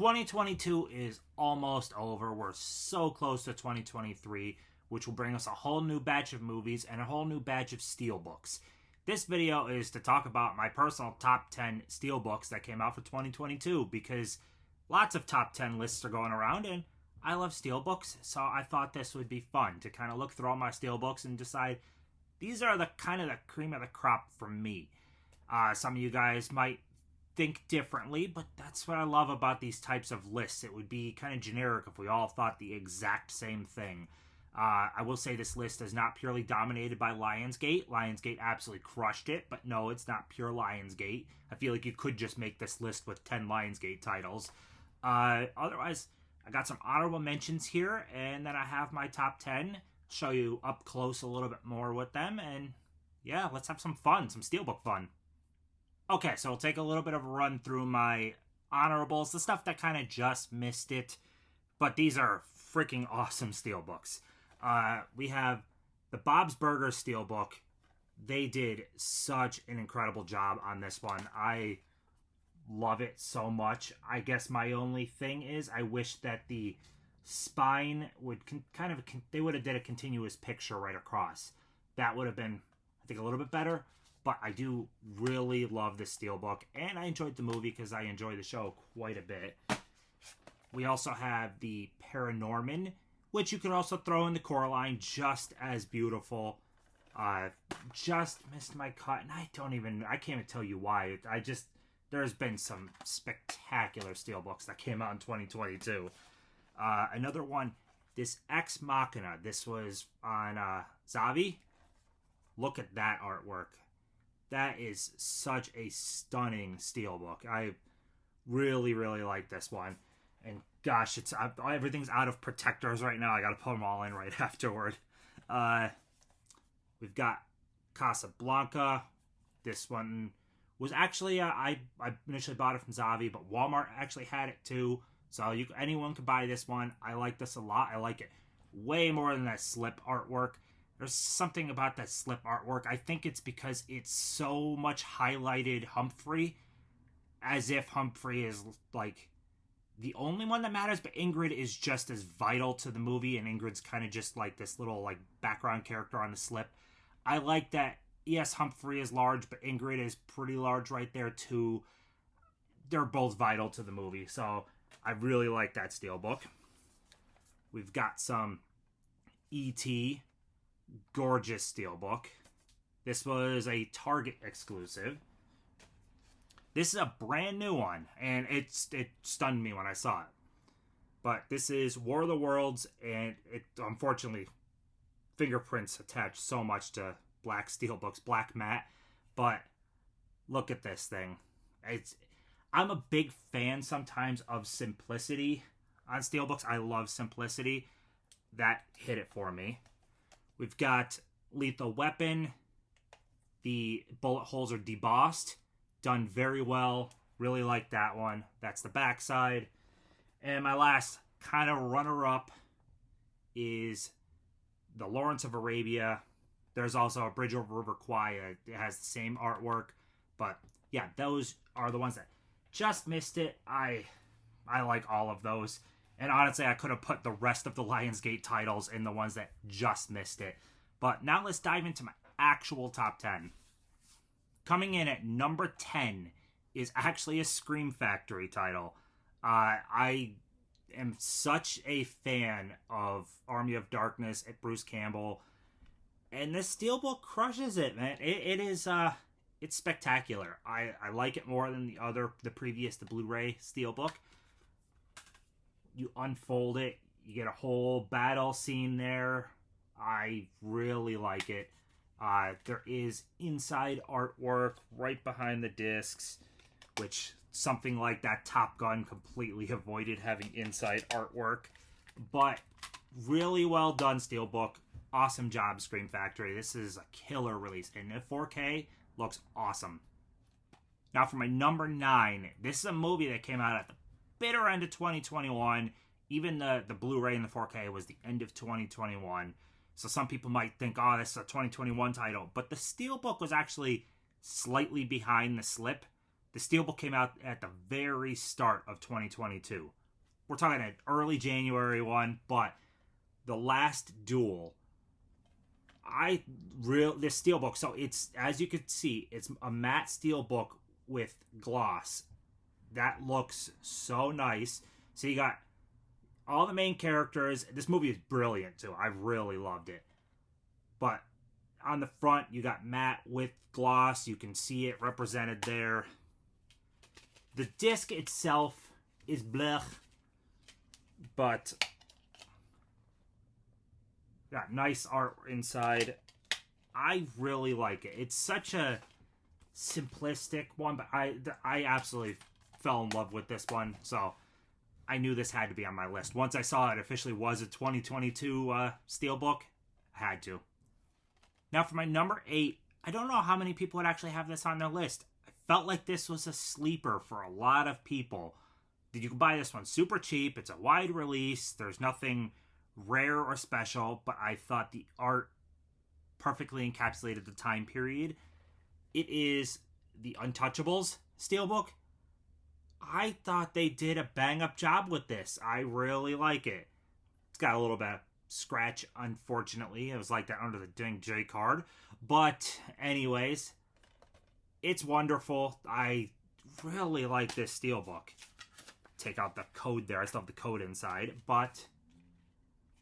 2022 is almost over. We're so close to 2023, which will bring us a whole new batch of movies and a whole new batch of Steelbooks. This video is to talk about my personal top 10 Steelbooks that came out for 2022, because lots of top 10 lists are going around and I love Steelbooks, so I thought this would be fun to kind of look through all my Steelbooks and decide these are the kind of the cream of the crop for me. Some of you guys might think differently, but that's what I love about these types of lists. It would be kind of generic if we all thought the exact same thing. I will say this list is not purely dominated by Lionsgate. Lionsgate absolutely crushed it, but no, it's not pure Lionsgate. I feel like you could just make this list with 10 Lionsgate titles. Otherwise, I got some honorable mentions here, and then I have my top 10. Show you up close a little bit more with them, and yeah, let's have some fun, some Steelbook fun. Okay, so I'll take a little bit of a run through my honorables, the stuff that kind of just missed it, but these are freaking awesome Steelbooks. We have the Bob's Burgers Steelbook. They did such an incredible job on this one. I love it so much. I guess my only thing is I wish that the spine would they would have did a continuous picture right across. That would have been, I think, a little bit better. But I do really love this Steelbook, and I enjoyed the movie because I enjoy the show quite a bit. We also have the Paranorman, which you could also throw in the Coraline, just as beautiful. Just missed my cut, and I can't even tell you why. There's been some spectacular Steelbooks that came out in 2022. Another one, this Ex Machina. This was on Zavi. Look at that artwork. That is such a stunning Steelbook. I really, really like this one. And gosh, everything's out of protectors right now. I gotta put them all in right afterward. We've got Casablanca. This one was actually, I initially bought it from Zavi, but Walmart actually had it too. So anyone could buy this one. I like this a lot. I like it way more than that slip artwork. There's something about that slip artwork. I think it's because it's so much highlighted Humphrey, as if Humphrey is like the only one that matters, but Ingrid is just as vital to the movie, and Ingrid's kind of just like this little like background character on the slip. I like that. Yes, Humphrey is large, but Ingrid is pretty large right there too. They're both vital to the movie, so I really like that Steelbook. We've got some E.T. Gorgeous Steelbook. This was a Target exclusive. This is a brand new one, and it stunned me when I saw it. But this is War of the Worlds, and it unfortunately fingerprints attached so much to black Steelbooks, black matte. But look at this thing. I'm a big fan sometimes of simplicity on Steelbooks. I love simplicity. That hit it for me. We've got Lethal Weapon. The bullet holes are debossed. Done very well. Really like that one. That's the backside. And my last kind of runner-up is the Lawrence of Arabia. There's also a Bridge over River Kwai. It has the same artwork. But yeah, those are the ones that just missed it. I like all of those. And honestly, I could have put the rest of the Lionsgate titles in the ones that just missed it. But now let's dive into my actual top 10. Coming in at number 10 is actually a Scream Factory title. I am such a fan of Army of Darkness at Bruce Campbell. And this Steelbook crushes it, man. It's spectacular. I like it more than the previous Blu-ray Steelbook. You unfold it, you get a whole battle scene there. I really like it. There is inside artwork right behind the discs, which something like that Top Gun completely avoided having inside artwork. But really well done, Steelbook. Awesome job, Scream Factory. This is a killer release, and the 4K looks awesome. Now for my number 9, this is a movie that came out at the bitter end of 2021. Even the Blu-ray and the 4K was the end of 2021. So some people might think, oh, this is a 2021 title. But the Steelbook was actually slightly behind the slip. The Steelbook came out at the very start of 2022. We're talking an early January one, but the last duel, this Steelbook, so it's, as you can see, it's a matte Steelbook with gloss. That looks so nice. So you got all the main characters. This movie is brilliant too. I really loved it. But on the front, you got matte with gloss. You can see it represented there. The disc itself is blech, but got nice art inside. I really like it. It's such a simplistic one, but I absolutely fell in love with this one, so I knew this had to be on my list. Once I saw it officially was a 2022 Steelbook, I had to. Now for my number 8, I don't know how many people would actually have this on their list. I felt like this was a sleeper for a lot of people. You can buy this one super cheap. It's a wide release. There's nothing rare or special, but I thought the art perfectly encapsulated the time period. It is the Untouchables Steelbook. I thought they did a bang-up job with this. I really like it. It's got a little bit of scratch, unfortunately. It was like that under the dang J card. But anyways, it's wonderful. I really like this Steelbook. Take out the code there. I still have the code inside. But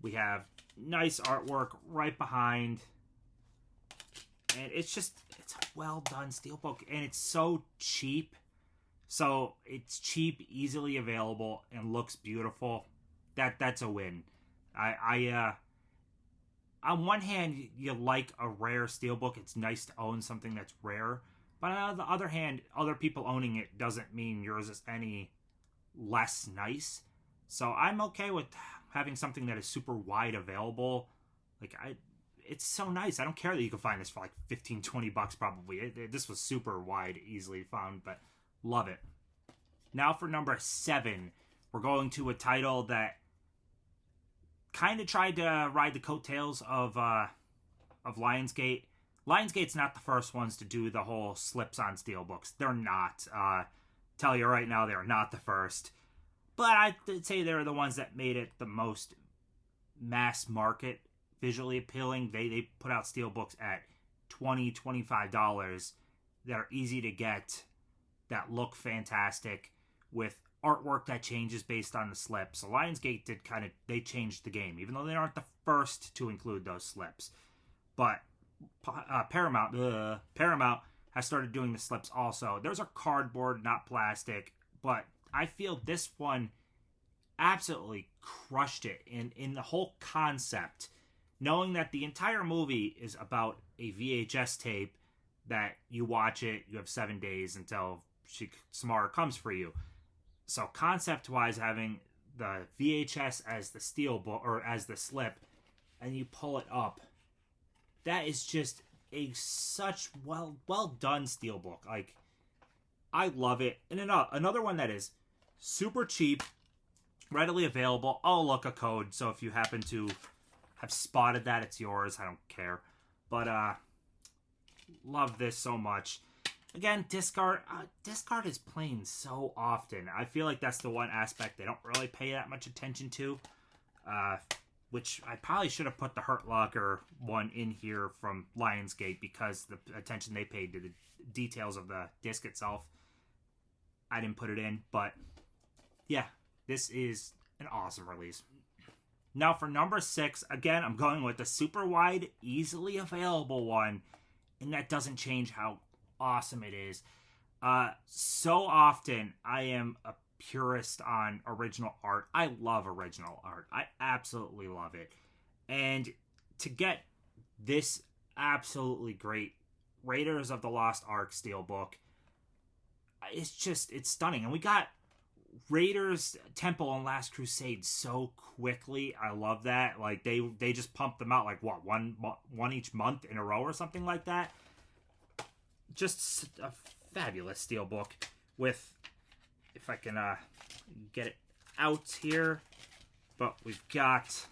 we have nice artwork right behind. And it's a well done Steelbook. And it's so cheap. So it's cheap, easily available, and looks beautiful. That's a win. On one hand, you like a rare Steelbook. It's nice to own something that's rare. But on the other hand, other people owning it doesn't mean yours is any less nice. So I'm okay with having something that is super wide available. It's so nice. I don't care that you can find this for like $15, $20 probably. This was super wide, easily found, but love it. Now for number 7, we're going to a title that kind of tried to ride the coattails of Lionsgate. Lionsgate's not the first ones to do the whole slips on Steelbooks. They're not. Tell you right now, they're not the first. But I'd say they're the ones that made it the most mass market, visually appealing. They put out Steelbooks at $20, $25 that are easy to get, that look fantastic, with artwork that changes based on the slip. So Lionsgate they changed the game, even though they aren't the first to include those slips. But Paramount has started doing the slips also. Those are cardboard, not plastic, but I feel this one absolutely crushed it in the whole concept, knowing that the entire movie is about a VHS tape that you watch it, you have 7 days until Samara comes for you. So concept-wise, having the VHS as the Steelbook, or as the slip, and you pull it up, that is just such well done Steelbook. Like, I love it. And another one that is super cheap, readily available. Oh, look, a code. So if you happen to have spotted that, it's yours. I don't care. But love this so much. Again, discard is playing so often. I feel like that's the one aspect they don't really pay that much attention to. Which I probably should have put the Hurt Locker one in here from Lionsgate, because the attention they paid to the details of the disc itself. I didn't put it in, but yeah, this is an awesome release. Now for number 6, again, I'm going with the super wide, easily available one, and that doesn't change how awesome it is. So often I am a purist on original art. I love original art. I absolutely love it. And to get this absolutely great Raiders of the Lost Ark Steelbook, it's stunning. And we got Raiders, Temple, and Last Crusade so quickly. I love that. Like, they just pumped them out like one each month in a row or something like that. Just a fabulous Steelbook with, if I can get it out here, but we've got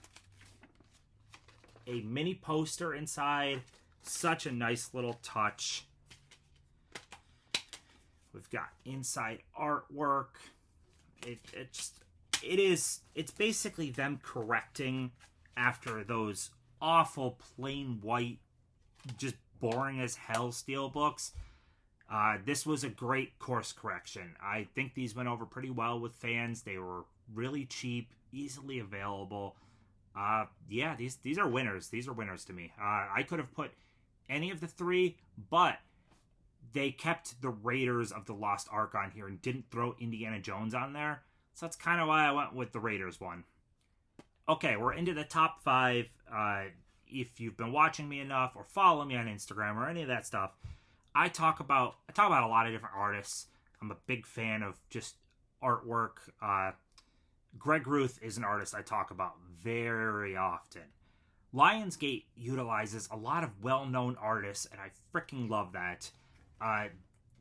a mini poster inside. Such a nice little touch. We've got inside artwork. It's basically them correcting after those awful plain white, just boring as hell Steelbooks. This was a great course correction. I think these went over pretty well with fans. They were really cheap, easily available. Yeah, these are winners. These are winners to me. I could have put any of the three, but they kept the Raiders of the Lost Ark on here and didn't throw Indiana Jones on there. So that's kind of why I went with the Raiders one. Okay, we're into the top 5. If you've been watching me enough or follow me on Instagram or any of that stuff, I talk about a lot of different artists. I'm a big fan of just artwork. Greg Ruth is an artist I talk about very often. Lionsgate utilizes a lot of well-known artists, and I freaking love that.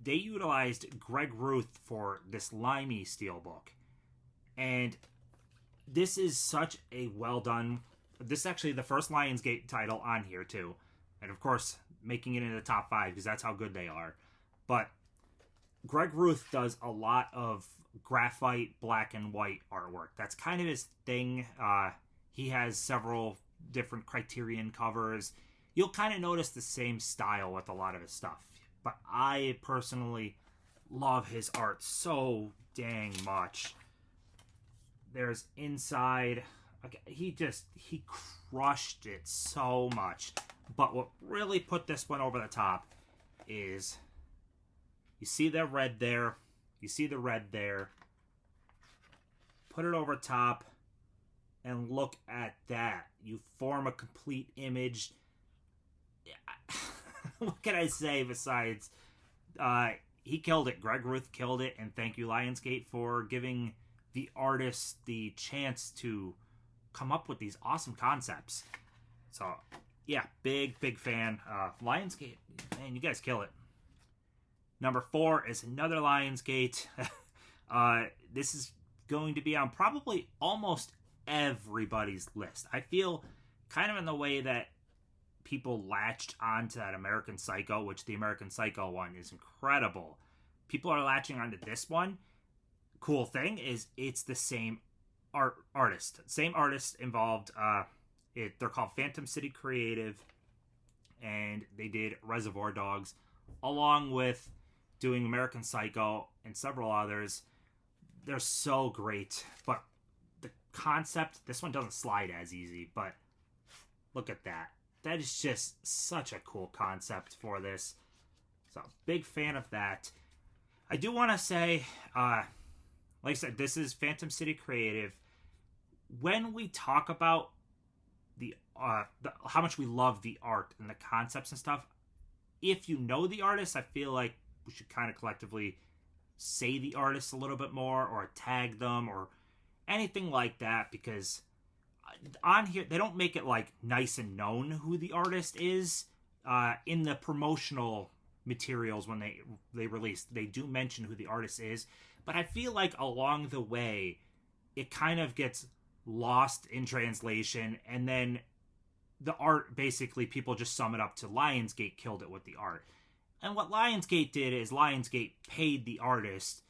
They utilized Greg Ruth for this Limey Steelbook. And this is such a well done. This is actually the first Lionsgate title on here too, and of course making it into the top 5 because that's how good they are. But Greg Ruth does a lot of graphite black and white artwork. That's kind of his thing. He has several different Criterion covers. You'll kind of notice the same style with a lot of his stuff. But I personally love his art so dang much. There's inside. Okay, he crushed it so much. But what really put this one over the top is, you see the red there. You see the red there. Put it over top and look at that. You form a complete image. What can I say besides he killed it. Greg Ruth killed it, and thank you Lionsgate for giving the artists the chance to come up with these awesome concepts. So yeah, big fan. Lionsgate, man, you guys kill it. Number 4 is another Lionsgate. This is going to be on probably almost everybody's list. I feel kind of in the way that people latched onto that American Psycho, which the American Psycho one is incredible. People are latching onto this one. Cool thing is it's the same artist. Same artist involved. They're called Phantom City Creative, and they did Reservoir Dogs, along with doing American Psycho and several others. They're so great, but the concept, this one doesn't slide as easy, but look at that. That is just such a cool concept for this. So, big fan of that. I do want to say, like I said, this is Phantom City Creative. When we talk about how much we love the art and the concepts and stuff, if you know the artist, I feel like we should kind of collectively say the artist a little bit more, or tag them, or anything like that, because on here they don't make it like nice and known who the artist is. In the promotional materials when they release, they do mention who the artist is, but I feel like along the way it kind of gets lost in translation, and then the art, basically people just sum it up to Lionsgate killed it with the art. And what Lionsgate did is Lionsgate paid the artist.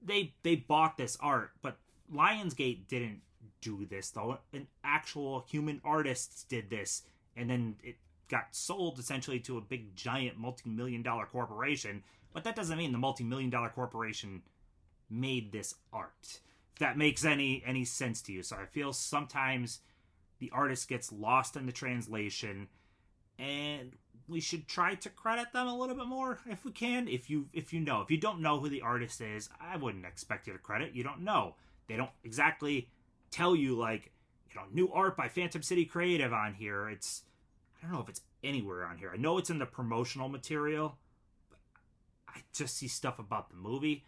They bought this art, but Lionsgate didn't do this, though. An actual human artist did this, and then it got sold essentially to a big giant multi-million-dollar corporation. But that doesn't mean the multi-million-dollar corporation made this art, if that makes any sense to you. So I feel sometimes the artist gets lost in the translation, and we should try to credit them a little bit more if we can. If you don't know who the artist is, I wouldn't expect you to credit. You don't know. They don't exactly tell you, like, new art by Phantom City Creative on here. I don't know if it's anywhere on here. I know it's in the promotional material, but I just see stuff about the movie.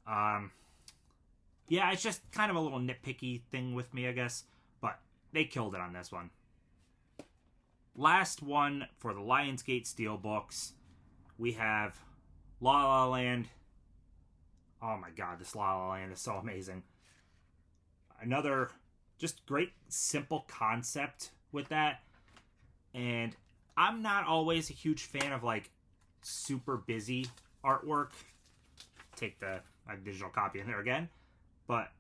Yeah, it's just kind of a little nitpicky thing with me, I guess, but they killed it on this one. Last one for the Lionsgate Steelbooks, we have La La Land. Oh my god, this La La Land is so amazing. Another just great, simple concept with that. And I'm not always a huge fan of, like, super busy artwork. take the digital copy in there again. But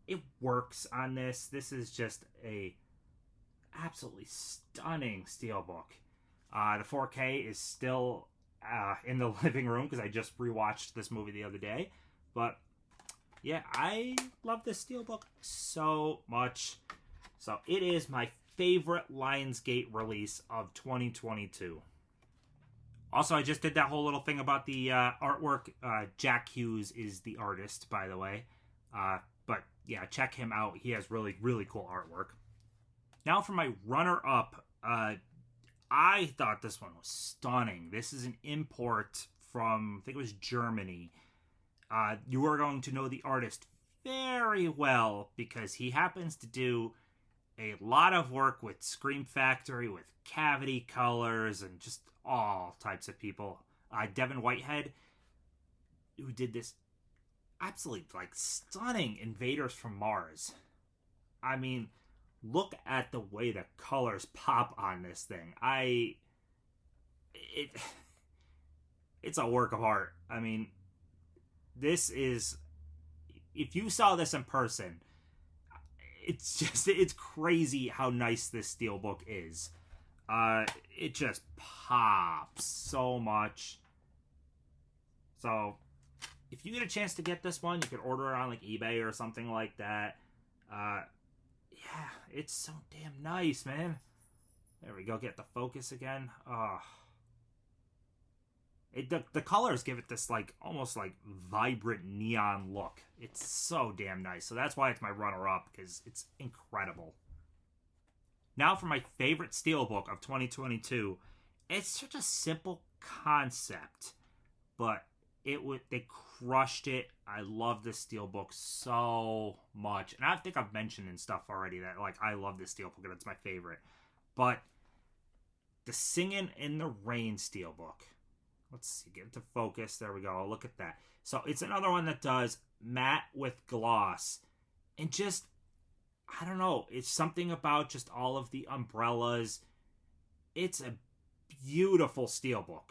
it works on this. This is just a absolutely stunning steelbook. The 4K is still in the living room because I just rewatched this movie the other day. But yeah, I love this steelbook so much. So it is my favorite Lionsgate release of 2022. Also, I just did that whole little thing about the artwork. Jack Hughes is the artist, by the way. But yeah, check him out. He has really, really cool artwork. Now for my runner-up. I thought this one was stunning. This is an import from, I think it was Germany. You are going to know the artist very well because he happens to do a lot of work with Scream Factory, with Cavity Colors, and just all types of people. Devin Whitehead, who did this absolutely stunning Invaders from Mars. I mean, look at the way the colors pop on this thing. It's a work of art. I mean, this is, if you saw this in person, it's crazy how nice this steelbook is. It just pops so much. So if you get a chance to get this one, you could order it on eBay or something like that. Yeah, it's so damn nice, man. There we go. Get the focus again. The colors give it this almost vibrant neon look. It's so damn nice. So that's why it's my runner-up, because it's incredible. Now for my favorite steelbook of 2022. It's such a simple concept, but they crushed it. I love this steelbook so much, and I think I've mentioned in stuff already that I love this steelbook and it's my favorite. But the Singing in the Rain steelbook. Let's see, get it to focus. There we go. Look at that. So it's another one that does matte with gloss. And just, I don't know, it's something about just all of the umbrellas. It's a beautiful steelbook.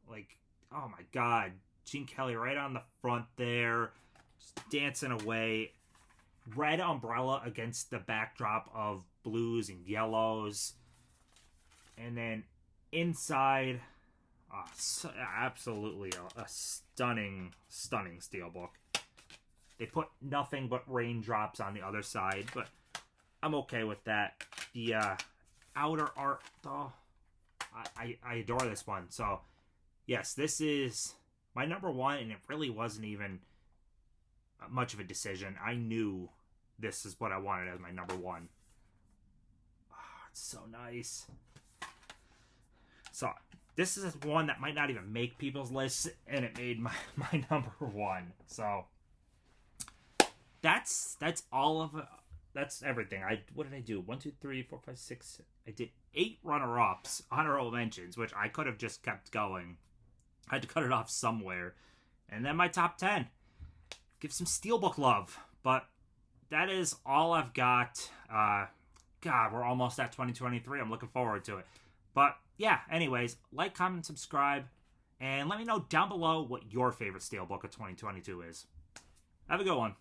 Oh my God. Gene Kelly right on the front there. Just dancing away. Red umbrella against the backdrop of blues and yellows. And then inside... absolutely a stunning steelbook. They put nothing but raindrops on the other side, but I'm okay with that. The outer art, though, I adore this one. So, yes, this is my number one, and it really wasn't even much of a decision. I knew this is what I wanted as my number one. It's so nice. So... this is one that might not even make people's lists, and it made my number one. So that's all of it. That's everything. What did I do? 1, 2, 3, 4, 5, 6. I did 8 runner-ups, honorable mentions, which I could have just kept going. I had to cut it off somewhere. And then my top 10. Give some steelbook love. But that is all I've got. God, we're almost at 2023. I'm looking forward to it. But yeah, anyways, like, comment, subscribe, and let me know down below what your favorite steelbook of 2022 is. Have a good one.